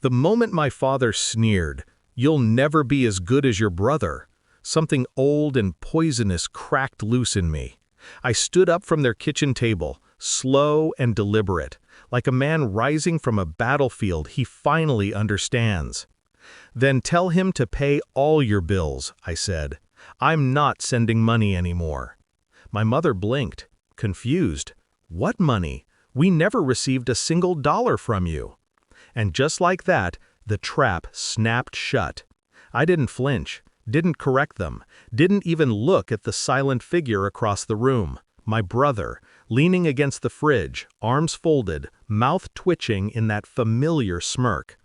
The moment my father sneered, "You'll never be as good as your brother," something old and poisonous cracked loose in me. I stood up from their kitchen table, slow and deliberate, like a man rising from a battlefield he finally understands. "Then tell him to pay all your bills," I said. "I'm not sending money anymore." My mother blinked, confused. "What money? We never received a single dollar from you." And just like that, the trap snapped shut. I didn't flinch, didn't correct them, didn't even look at the silent figure across the room, my brother, leaning against the fridge, arms folded, mouth twitching in that familiar smirk.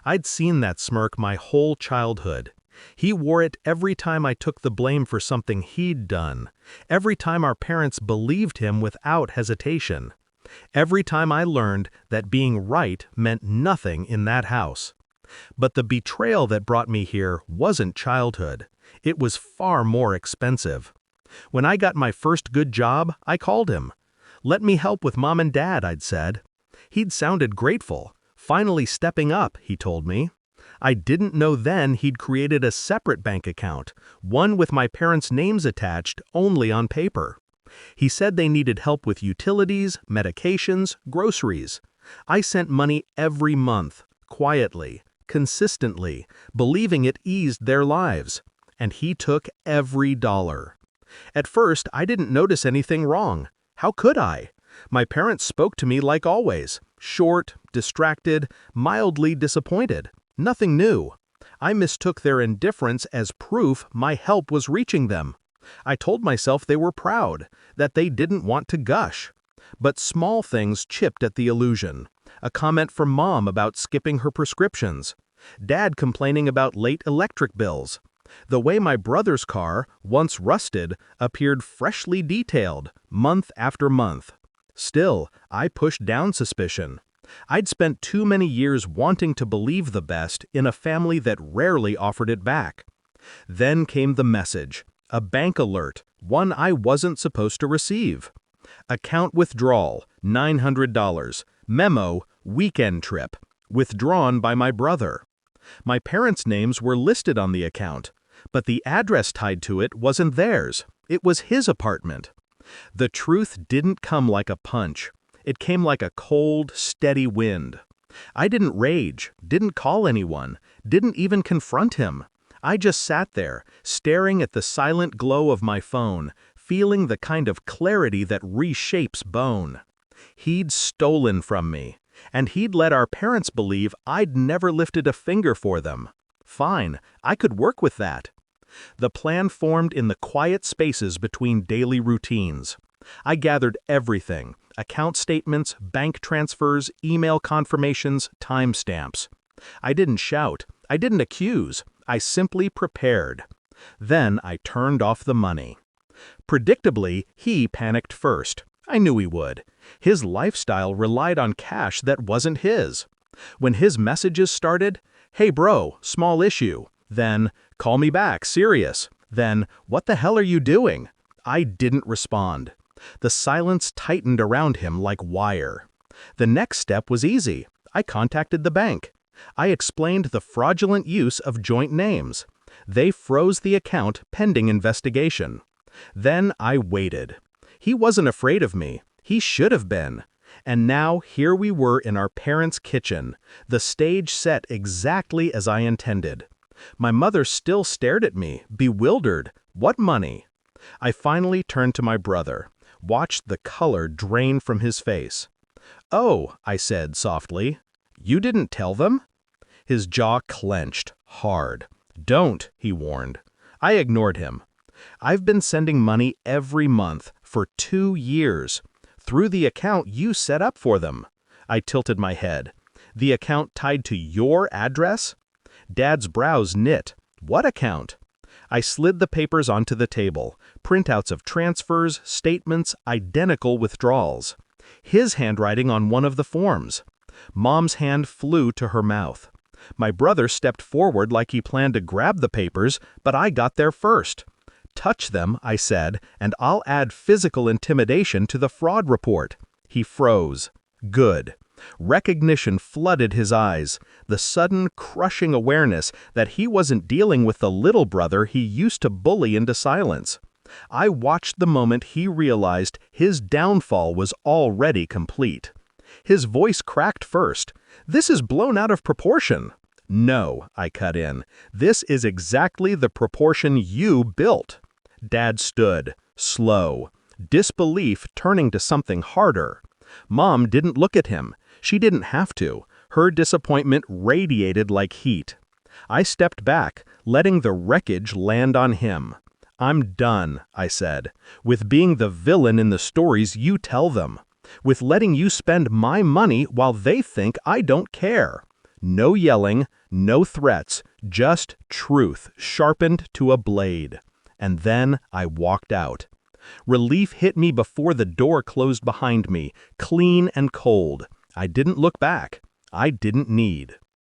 I'd seen that smirk my whole childhood. He wore it every time I took the blame for something he'd done, every time our parents believed him without hesitation, every time I learned that being right meant nothing in that house. But the betrayal that brought me here wasn't childhood. It was far more expensive. When I got my first good job, I called him. "Let me help with Mom and Dad," I'd said. He'd sounded grateful, finally stepping up, he told me. I didn't know then he'd created a separate bank account, one with my parents' names attached only on paper. He said they needed help with utilities, medications, groceries. I sent money every month, quietly, consistently, believing it eased their lives. And he took every dollar. At first, I didn't notice anything wrong. How could I? My parents spoke to me like always, short, distracted, mildly disappointed. Nothing new. I mistook their indifference as proof my help was reaching them. I told myself they were proud, that they didn't want to gush. But small things chipped at the illusion. A comment from Mom about skipping her prescriptions. Dad complaining about late electric bills. The way my brother's car, once rusted, appeared freshly detailed, month after month. Still, I pushed down suspicion. I'd spent too many years wanting to believe the best in a family that rarely offered it back. Then came the message, a bank alert, one I wasn't supposed to receive. Account withdrawal, $900. Memo, weekend trip, withdrawn by my brother. My parents' names were listed on the account, but the address tied to it wasn't theirs. It was his apartment. The truth didn't come like a punch. It came like a cold, steady wind. I didn't rage, didn't call anyone, didn't even confront him. I just sat there, staring at the silent glow of my phone, feeling the kind of clarity that reshapes bone. He'd stolen from me, and he'd let our parents believe I'd never lifted a finger for them. Fine, I could work with that. The plan formed in the quiet spaces between daily routines. I gathered everything: account statements, bank transfers, email confirmations, timestamps. I didn't shout, I didn't accuse, I simply prepared. Then I turned off the money. Predictably, he panicked first. I knew he would. His lifestyle relied on cash that wasn't his. When his messages started, "Hey bro, small issue." Then, "Call me back, serious." Then, "What the hell are you doing?" I didn't respond. The silence tightened around him like wire. The next step was easy. I contacted the bank. I explained the fraudulent use of joint names. They froze the account pending investigation. Then I waited. He wasn't afraid of me. He should have been. And now here we were in our parents' kitchen, the stage set exactly as I intended. My mother still stared at me, bewildered. What money? I finally turned to my brother, watched the color drain from his face. "Oh," I said softly, "you didn't tell them?" His jaw clenched, hard. "Don't," he warned. I ignored him. "I've been sending money every month for 2 years, through the account you set up for them." I tilted my head. "The account tied to your address?" Dad's brows knit. "What account?" I slid the papers onto the table, printouts of transfers, statements, identical withdrawals. His handwriting on one of the forms. Mom's hand flew to her mouth. My brother stepped forward like he planned to grab the papers, but I got there first. "Touch them," I said, "and I'll add physical intimidation to the fraud report." He froze. Good. Recognition flooded his eyes, the sudden, crushing awareness that he wasn't dealing with the little brother he used to bully into silence. I watched the moment he realized his downfall was already complete. His voice cracked first. "This is blown out of proportion." "No," I cut in. "This is exactly the proportion you built." Dad stood, slow, disbelief turning to something harder. Mom didn't look at him. She didn't have to. Her disappointment radiated like heat. I stepped back, letting the wreckage land on him. "I'm done," I said, "with being the villain in the stories you tell them. With letting you spend my money while they think I don't care. No yelling, no threats, just truth sharpened to a blade." And then I walked out. Relief hit me before the door closed behind me, clean and cold. I didn't look back. I didn't need.